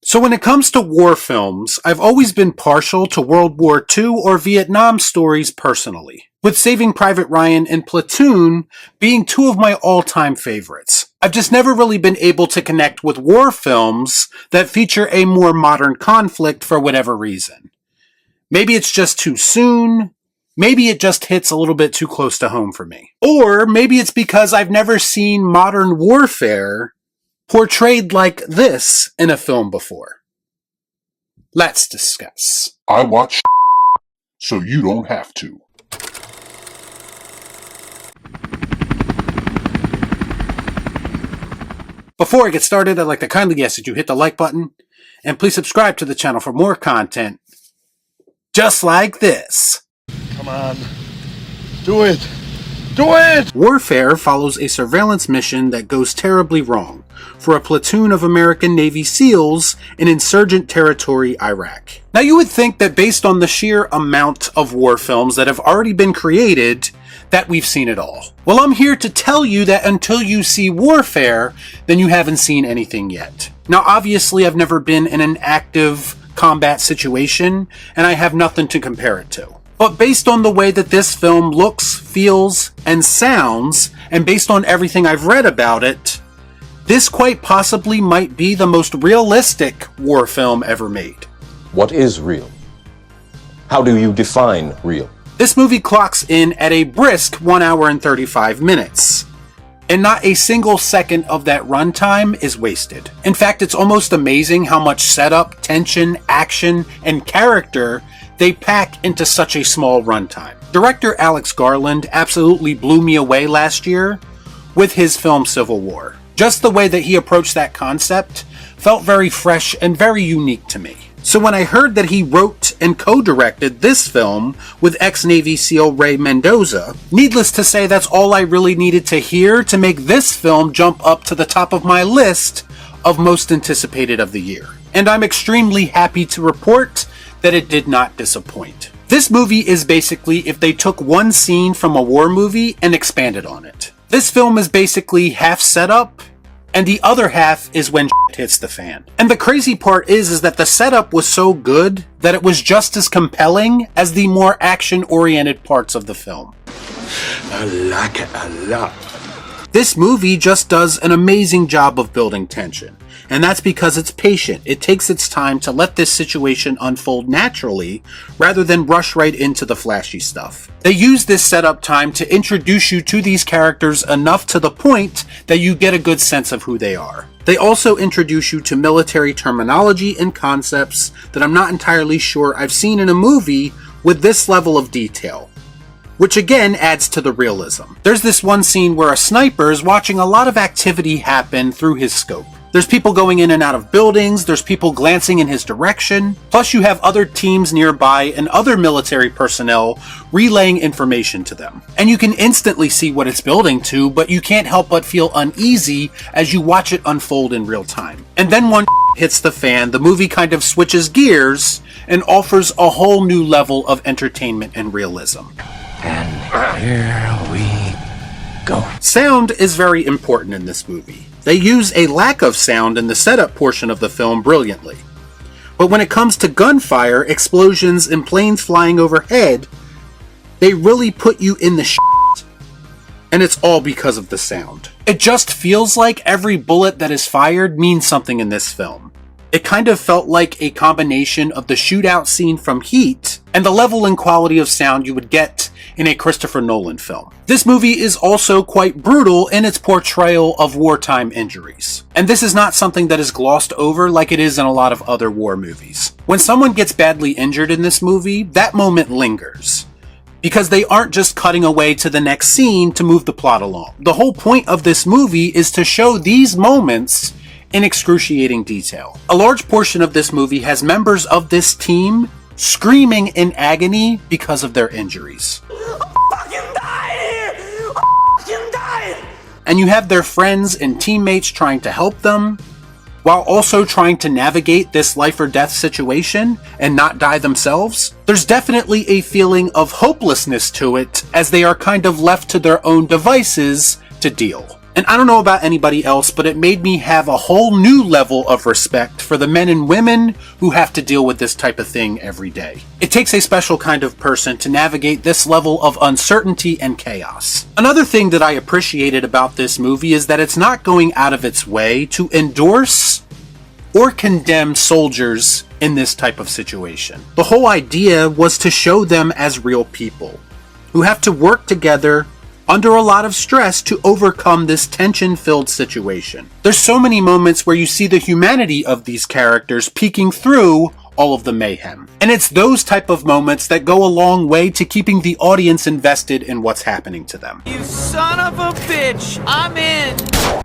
So when it comes to war films, I've always been partial to World War II or Vietnam stories personally, with Saving Private Ryan and Platoon being two of my all-time favorites. I've just never really been able to connect with war films that feature a more modern conflict for whatever reason. Maybe it's just too soon, maybe it just hits a little bit too close to home for me. Or maybe it's because I've never seen modern warfare portrayed like this in a film before. Let's discuss. I watch so you don't have to. Before I get started, I'd like to kindly ask that you hit the like button, and please subscribe to the channel for more content just like this. Come on. Do it. Do it! Warfare follows a surveillance mission that goes terribly wrong for a platoon of American Navy SEALs in insurgent territory, Iraq. Now you would think that based on the sheer amount of war films that have already been created, that we've seen it all. Well, I'm here to tell you that until you see Warfare, then you haven't seen anything yet. Now obviously I've never been in an active combat situation, and I have nothing to compare it to. But based on the way that this film looks, feels, and sounds, and based on everything I've read about it, this quite possibly might be the most realistic war film ever made. What is real? How do you define real? This movie clocks in at a brisk 1 hour and 35 minutes. And not a single second of that runtime is wasted. In fact, it's almost amazing how much setup, tension, action, and character they pack into such a small runtime. Director Alex Garland absolutely blew me away last year with his film Civil War. Just the way that he approached that concept felt very fresh and very unique to me. So when I heard that he wrote and co-directed this film with ex-Navy SEAL Ray Mendoza, needless to say that's all I really needed to hear to make this film jump up to the top of my list of most anticipated of the year. And I'm extremely happy to report that it did not disappoint. This movie is basically if they took one scene from a war movie and expanded on it. This film is basically half setup, and the other half is when shit hits the fan. And the crazy part is that the setup was so good that it was just as compelling as the more action-oriented parts of the film. I like it a lot. This movie just does an amazing job of building tension. And that's because it's patient. It takes its time to let this situation unfold naturally, rather than rush right into the flashy stuff. They use this setup time to introduce you to these characters enough to the point that you get a good sense of who they are. They also introduce you to military terminology and concepts that I'm not entirely sure I've seen in a movie with this level of detail, which again adds to the realism. There's this one scene where a sniper is watching a lot of activity happen through his scope. There's people going in and out of buildings, there's people glancing in his direction, plus you have other teams nearby and other military personnel relaying information to them. And you can instantly see what it's building to, but you can't help but feel uneasy as you watch it unfold in real time. And then when hits the fan, the movie kind of switches gears and offers a whole new level of entertainment and realism. And here we go. Sound is very important in this movie. They use a lack of sound in the setup portion of the film brilliantly. But when it comes to gunfire, explosions, and planes flying overhead, they really put you in the shit. And it's all because of the sound. It just feels like every bullet that is fired means something in this film. It kind of felt like a combination of the shootout scene from Heat and the level and quality of sound you would get in a Christopher Nolan film. This movie is also quite brutal in its portrayal of wartime injuries. And this is not something that is glossed over like it is in a lot of other war movies. When someone gets badly injured in this movie, that moment lingers, because they aren't just cutting away to the next scene to move the plot along. The whole point of this movie is to show these moments in excruciating detail. A large portion of this movie has members of this team screaming in agony because of their injuries. And you have their friends and teammates trying to help them, while also trying to navigate this life or death situation and not die themselves. There's definitely a feeling of hopelessness to it, as they are kind of left to their own devices to deal. And I don't know about anybody else, but it made me have a whole new level of respect for the men and women who have to deal with this type of thing every day. It takes a special kind of person to navigate this level of uncertainty and chaos. Another thing that I appreciated about this movie is that it's not going out of its way to endorse or condemn soldiers in this type of situation. The whole idea was to show them as real people who have to work together under a lot of stress to overcome this tension-filled situation. There's so many moments where you see the humanity of these characters peeking through all of the mayhem. And it's those type of moments that go a long way to keeping the audience invested in what's happening to them. You son of a bitch! I'm in!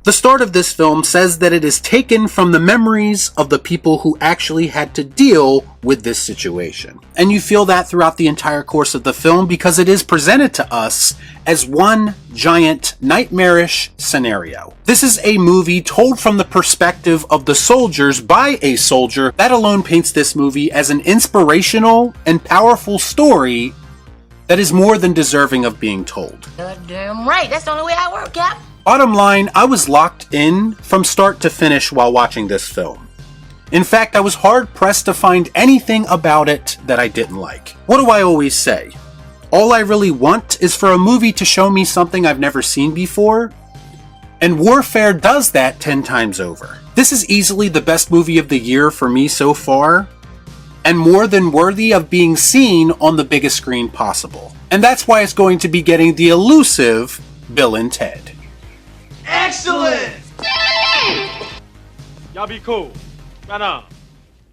The start of this film says that it is taken from the memories of the people who actually had to deal with this situation. And you feel that throughout the entire course of the film because it is presented to us as one giant nightmarish scenario. This is a movie told from the perspective of the soldiers by a soldier. That alone paints this movie as an inspirational and powerful story that is more than deserving of being told. Goddamn right, that's the only way I work, Cap. Bottom line, I was locked in from start to finish while watching this film. In fact, I was hard-pressed to find anything about it that I didn't like. What do I always say? All I really want is for a movie to show me something I've never seen before, and Warfare does that 10 times over. This is easily the best movie of the year for me so far, and more than worthy of being seen on the biggest screen possible. And that's why it's going to be getting the elusive Bill and Ted. Excellent! Y'all be cool. Right on.